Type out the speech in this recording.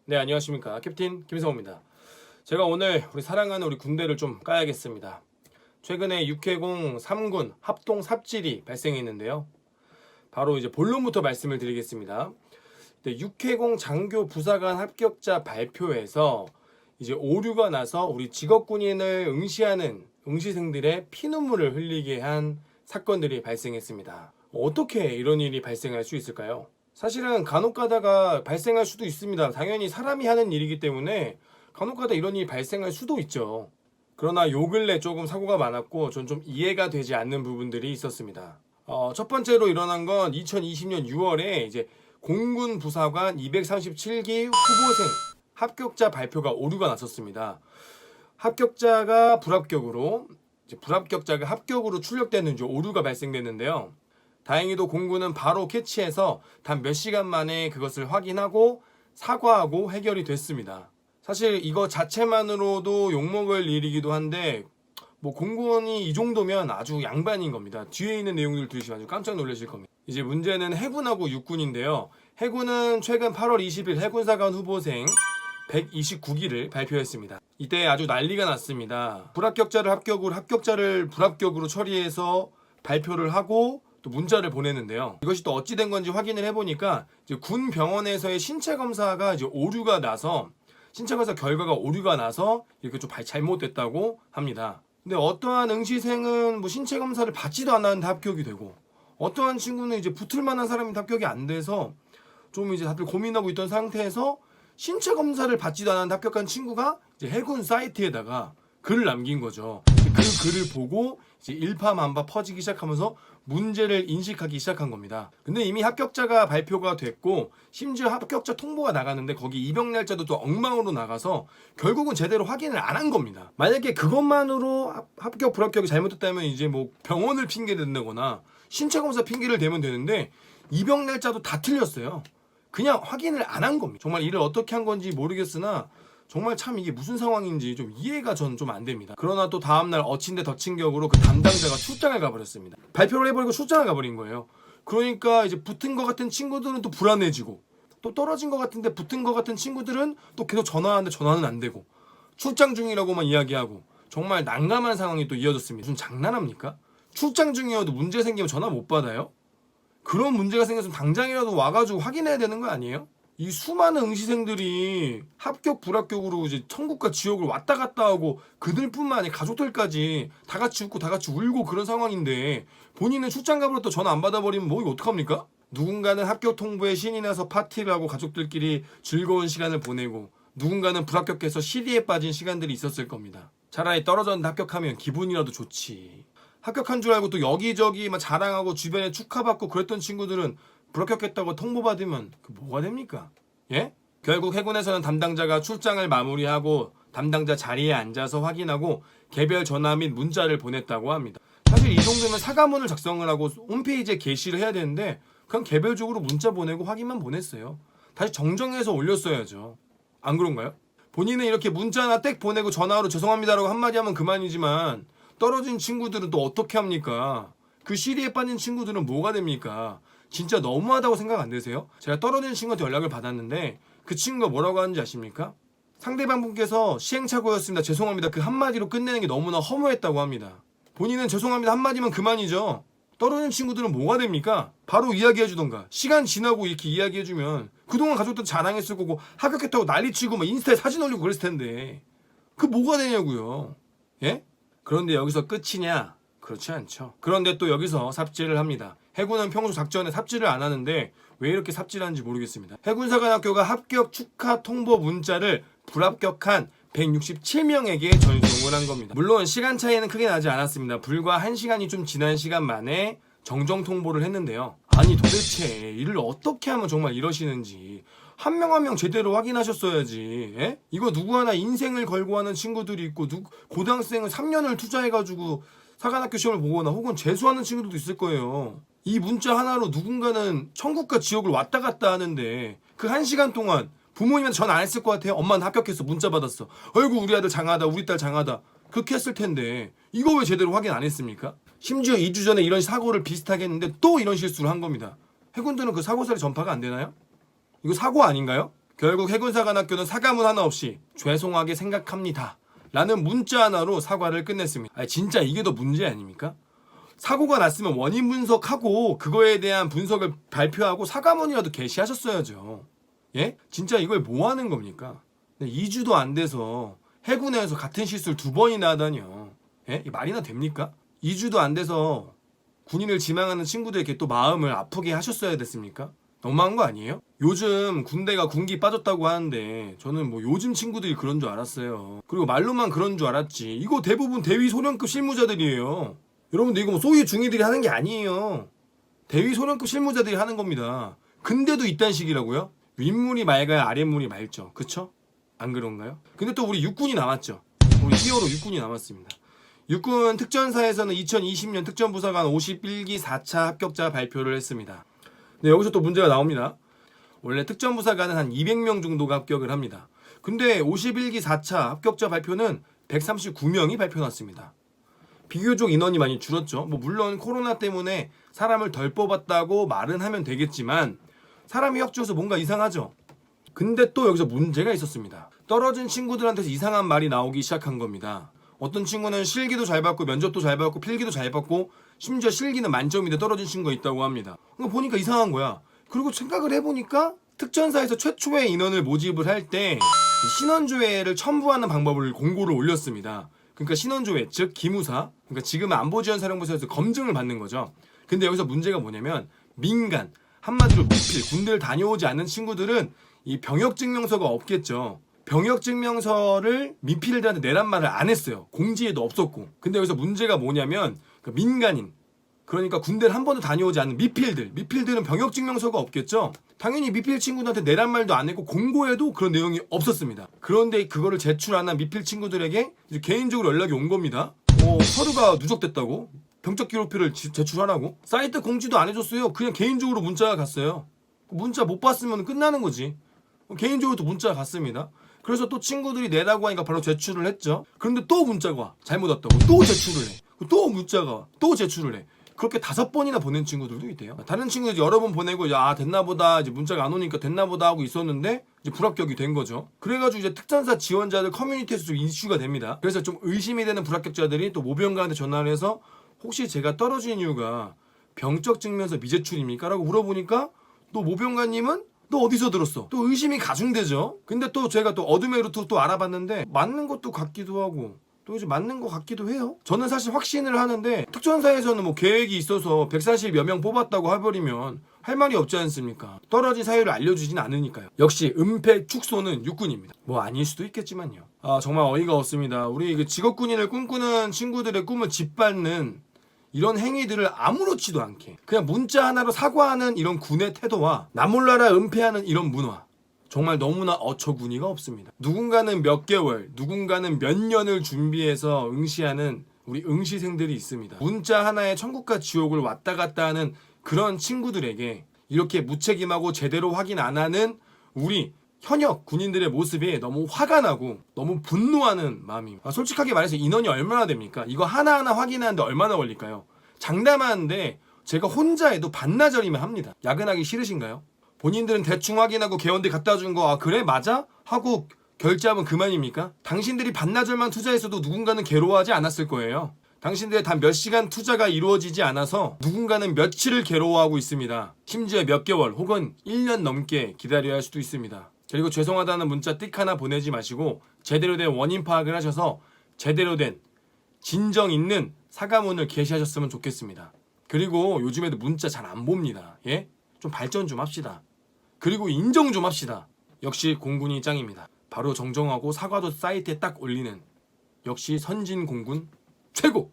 네, 안녕하십니까. 캡틴 김성호입니다. 제가 오늘 우리 사랑하는 우리 군대를 좀 까야겠습니다. 최근에 육해공 3군 합동 삽질이 발생했는데요. 바로 이제 본론부터 말씀을 드리겠습니다. 육해공 장교 부사관 합격자 발표에서 이제 오류가 나서 우리 직업군인을 응시하는 응시생들의 피눈물을 흘리게 한 사건들이 발생했습니다. 어떻게 이런 일이 발생할 수 있을까요? 사실은 간혹 가다가 발생할 수도 있습니다. 당연히 사람이 하는 일이기 때문에 간혹 가다 이런 일이 발생할 수도 있죠. 그러나 요 근래 조금 사고가 많았고 전 좀 이해가 되지 않는 부분들이 있었습니다. 첫 번째로 일어난 건 2020년 6월에 이제 공군 부사관 237기 후보생 합격자 발표가 오류가 났었습니다. 합격자가 불합격으로 불합격자가 합격으로 출력되는 오류가 발생됐는데요. 다행히도 공군은 바로 캐치해서 단 몇 시간 만에 그것을 확인하고 사과하고 해결이 됐습니다. 사실 이거 자체만으로도 욕먹을 일이기도 한데 뭐 공군이 이 정도면 아주 양반인 겁니다. 뒤에 있는 내용들 들으시면 아주 깜짝 놀라실 겁니다. 이제 문제는 해군하고 육군인데요. 해군은 최근 8월 20일 해군사관 후보생 129기를 발표했습니다. 이때 아주 난리가 났습니다. 불합격자를 합격으로, 합격자를 불합격으로 처리해서 발표를 하고 또 문자를 보냈는데요. 이것이 또 어찌 된 건지 확인을 해보니까 이제 군 병원에서의 신체 검사가 이제 오류가 나서 신체 검사 결과가 오류가 나서 이렇게 좀 잘못됐다고 합니다. 근데 어떠한 응시생은 뭐 신체 검사를 받지도 않았는데 합격이 되고 어떠한 친구는 이제 붙을 만한 사람이 합격이 안 돼서 좀 이제 다들 고민하고 있던 상태에서 신체 검사를 받지도 않았는데 합격한 친구가 이제 해군 사이트에다가 글을 남긴 거죠. 그 글을 보고 이제 일파만파 퍼지기 시작하면서 문제를 인식하기 시작한 겁니다. 근데 이미 합격자가 발표가 됐고 심지어 합격자 통보가 나가는데 거기 입영 날짜도 또 엉망으로 나가서 결국은 제대로 확인을 안 한 겁니다. 만약에 그것만으로 합격 불합격이 잘못됐다면 이제 뭐 병원을 핑계 댄다거나 신체 검사 핑계를 대면 되는데 입영 날짜도 다 틀렸어요. 그냥 확인을 안 한 겁니다. 정말 일을 어떻게 한 건지 모르겠으나 정말 참 이게 무슨 상황인지 좀 이해가 전 좀 안 됩니다. 그러나 또 다음날 엎친 데 덮친 격으로 그 담당자가 출장을 가버렸습니다. 발표를 해버리고 출장을 가버린 거예요. 그러니까 이제 붙은 것 같은 친구들은 또 불안해지고 또 떨어진 것 같은데 붙은 것 같은 친구들은 또 계속 전화하는데 전화는 안 되고 출장 중이라고만 이야기하고 정말 난감한 상황이 또 이어졌습니다. 무슨 장난합니까? 출장 중이어도 문제 생기면 전화 못 받아요? 그런 문제가 생겼으면 당장이라도 와가지고 확인해야 되는 거 아니에요? 이 수많은 응시생들이 합격 불합격으로 이제 천국과 지옥을 왔다 갔다 하고 그들뿐만 아니라 가족들까지 다 같이 웃고 다 같이 울고 그런 상황인데 본인은 출장 가버렸다 전화 안 받아버리면 뭐 이거 어떡합니까? 누군가는 합격 통보에 신이 나서 파티를 하고 가족들끼리 즐거운 시간을 보내고 누군가는 불합격해서 시리에 빠진 시간들이 있었을 겁니다. 차라리 떨어졌는데 합격하면 기분이라도 좋지. 합격한 줄 알고 또 여기저기 막 자랑하고 주변에 축하받고 그랬던 친구들은 불합격했다고 통보받으면 그 뭐가 됩니까? 예? 결국 해군에서는 담당자가 출장을 마무리하고 담당자 자리에 앉아서 확인하고 개별 전화 및 문자를 보냈다고 합니다. 사실 이 정도면 사과문을 작성을 하고 홈페이지에 게시를 해야 되는데 그냥 개별적으로 문자 보내고 확인만 보냈어요. 다시 정정해서 올렸어야죠. 안 그런가요? 본인은 이렇게 문자 하나 땡 보내고 전화로 죄송합니다라고 한마디 하면 그만이지만 떨어진 친구들은 또 어떻게 합니까? 그 시리에 빠진 친구들은 뭐가 됩니까? 진짜 너무하다고 생각 안 되세요? 제가 떨어진 친구한테 연락을 받았는데 그 친구가 뭐라고 하는지 아십니까? 상대방 분께서 시행착오였습니다. 죄송합니다. 그 한마디로 끝내는 게 너무나 허무했다고 합니다. 본인은 죄송합니다. 한마디면 그만이죠. 떨어진 친구들은 뭐가 됩니까? 바로 이야기해주던가. 시간 지나고 이렇게 이야기해주면 그동안 가족들 자랑했을 거고 합격했다고 난리치고 막 인스타에 사진 올리고 그랬을 텐데 그 뭐가 되냐고요. 예? 그런데 여기서 끝이냐? 그렇지 않죠. 그런데 또 여기서 삽질을 합니다. 해군은 평소 작전에 삽질을 안 하는데 왜 이렇게 삽질하는지 모르겠습니다. 해군사관학교가 합격 축하 통보 문자를 불합격한 167명에게 전송을 한 겁니다. 물론 시간 차이는 크게 나지 않았습니다. 불과 1시간이 좀 지난 시간 만에 정정 통보를 했는데요. 아니 도대체 일을 어떻게 하면 정말 이러시는지 한 명 한 명 제대로 확인하셨어야지. 예? 이거 누구 하나 인생을 걸고 하는 친구들이 있고 고등학생은 3년을 투자해가지고 사관학교 시험을 보거나 혹은 재수하는 친구들도 있을 거예요. 이 문자 하나로 누군가는 천국과 지옥을 왔다 갔다 하는데 그 1시간 동안 부모님한테 전화 안 했을 것 같아요. 엄마는 합격했어. 문자 받았어. 어이구 우리 아들 장하다. 우리 딸 장하다. 그렇게 했을 텐데 이거 왜 제대로 확인 안 했습니까? 심지어 2주 전에 이런 사고를 비슷하게 했는데 또 이런 실수를 한 겁니다. 해군들은 그 사고살이 전파가 안 되나요? 이거 사고 아닌가요? 결국 해군사관학교는 사과문 하나 없이 죄송하게 생각합니다 라는 문자 하나로 사과를 끝냈습니다. 아니, 진짜 이게 더 문제 아닙니까? 사고가 났으면 원인 분석하고 그거에 대한 분석을 발표하고 사과문이라도 게시하셨어야죠. 예? 진짜 이걸 뭐 하는 겁니까? 2주도 안 돼서 해군에서 같은 실수를 2번이나 하다니요. 예? 이 말이나 됩니까? 2주도 안 돼서 군인을 지망하는 친구들에게 또 마음을 아프게 하셨어야 됐습니까? 너무한 거 아니에요? 요즘 군대가 군기 빠졌다고 하는데 저는 뭐 요즘 친구들이 그런 줄 알았어요. 그리고 말로만 그런 줄 알았지. 이거 대부분 대위 소령급 실무자들이에요. 여러분들 이거 뭐 소위 중위들이 하는 게 아니에요. 대위 소령급 실무자들이 하는 겁니다. 근데도 이딴 식이라고요? 윗물이 맑아야 아랫물이 맑죠. 그쵸? 안 그런가요? 근데 또 우리 육군이 남았죠. 우리 히어로 육군이 남았습니다. 육군 특전사에서는 2020년 특전부사관 51기 4차 합격자 발표를 했습니다. 네, 여기서 또 문제가 나옵니다. 원래 특전부사관은 한 200명 정도가 합격을 합니다. 근데 51기 4차 합격자 발표는 139명이 발표 났습니다. 비교적 인원이 많이 줄었죠. 뭐 물론 코로나 때문에 사람을 덜 뽑았다고 말은 하면 되겠지만 사람이 확 줄어서 뭔가 이상하죠. 근데 또 여기서 문제가 있었습니다. 떨어진 친구들한테서 이상한 말이 나오기 시작한 겁니다. 어떤 친구는 실기도 잘 받고 면접도 잘 받고 필기도 잘 받고 심지어 실기는 만점인데 떨어진 친구가 있다고 합니다. 그거 보니까 이상한 거야. 그리고 생각을 해보니까 특전사에서 최초의 인원을 모집을 할 때 신원조회를 첨부하는 방법을 공고를 올렸습니다. 그러니까 신원조회, 즉 기무사, 그러니까 지금은 안보지원사령부에서 검증을 받는 거죠. 근데 여기서 문제가 뭐냐면 민간, 한마디로 미필, 군대를 다녀오지 않는 친구들은 이 병역증명서가 없겠죠. 병역증명서를 미필들한테 내란 말을 안 했어요. 공지에도 없었고. 근데 여기서 문제가 뭐냐면 그 민간인, 그러니까 군대를 한 번도 다녀오지 않는 미필들은 병역증명서가 없겠죠. 당연히 미필 친구들한테 내란 말도 안 했고 공고에도 그런 내용이 없었습니다. 그런데 그거를 제출 안 한 미필 친구들에게 이제 개인적으로 연락이 온 겁니다. 서류가 누적됐다고, 병적 기록표를 제출하라고. 사이트 공지도 안 해줬어요. 그냥 개인적으로 문자가 갔어요. 문자 못 봤으면 끝나는 거지. 개인적으로 또 문자가 갔습니다. 그래서 또 친구들이 내라고 하니까 바로 제출을 했죠. 그런데 또 문자가 와. 잘못 왔다고. 또 제출을 해. 또 문자가 와. 또 제출을 해. 그렇게 5번이나 보낸 친구들도 있대요. 다른 친구들 여러 번 보내고 됐나보다, 이제 문자가 안 오니까 됐나보다 하고 있었는데 이제 불합격이 된 거죠. 그래가지고 이제 특전사 지원자들 커뮤니티에서 좀 이슈가 됩니다. 그래서 좀 의심이 되는 불합격자들이 또 모병관한테 전화를 해서 혹시 제가 떨어진 이유가 병적 증명서 미제출입니까? 라고 물어보니까 또 모병관님은 너 어디서 들었어? 또 의심이 가중되죠. 근데 또 제가 또 어둠의 루트로 또 알아봤는데 맞는 것도 같기도 하고 또 이제 맞는 것 같기도 해요. 저는 사실 확신을 하는데 특전사에서는 뭐 계획이 있어서 140여 명 뽑았다고 해버리면 할 말이 없지 않습니까? 떨어진 사유를 알려주진 않으니까요. 역시 은폐 축소는 육군입니다. 뭐 아닐 수도 있겠지만요. 정말 어이가 없습니다. 우리 직업군인을 꿈꾸는 친구들의 꿈을 짓밟는 이런 행위들을 아무렇지도 않게 그냥 문자 하나로 사과하는 이런 군의 태도와 나 몰라라 은폐하는 이런 문화, 정말 너무나 어처구니가 없습니다. 누군가는 몇 개월, 누군가는 몇 년을 준비해서 응시하는 우리 응시생들이 있습니다. 문자 하나에 천국과 지옥을 왔다 갔다 하는 그런 친구들에게 이렇게 무책임하고 제대로 확인 안 하는 우리 현역 군인들의 모습이 너무 화가 나고 너무 분노하는 마음입니다. 솔직하게 말해서 인원이 얼마나 됩니까? 이거 하나하나 확인하는데 얼마나 걸릴까요? 장담하는데 제가 혼자 해도 반나절이면 합니다. 야근하기 싫으신가요? 본인들은 대충 확인하고 개원대 갖다 준 거 그래 맞아? 하고 결제하면 그만입니까? 당신들이 반나절만 투자했어도 누군가는 괴로워하지 않았을 거예요. 당신들의 단 몇 시간 투자가 이루어지지 않아서 누군가는 며칠을 괴로워하고 있습니다. 심지어 몇 개월 혹은 1년 넘게 기다려야 할 수도 있습니다. 그리고 죄송하다는 문자 띡 하나 보내지 마시고 제대로 된 원인 파악을 하셔서 제대로 된 진정 있는 사과문을 게시하셨으면 좋겠습니다. 그리고 요즘에도 문자 잘 안 봅니다. 예? 좀 발전 좀 합시다. 그리고 인정 좀 합시다. 역시 공군이 짱입니다. 바로 정정하고 사과도 사이트에 딱 올리는 역시 선진 공군 최고!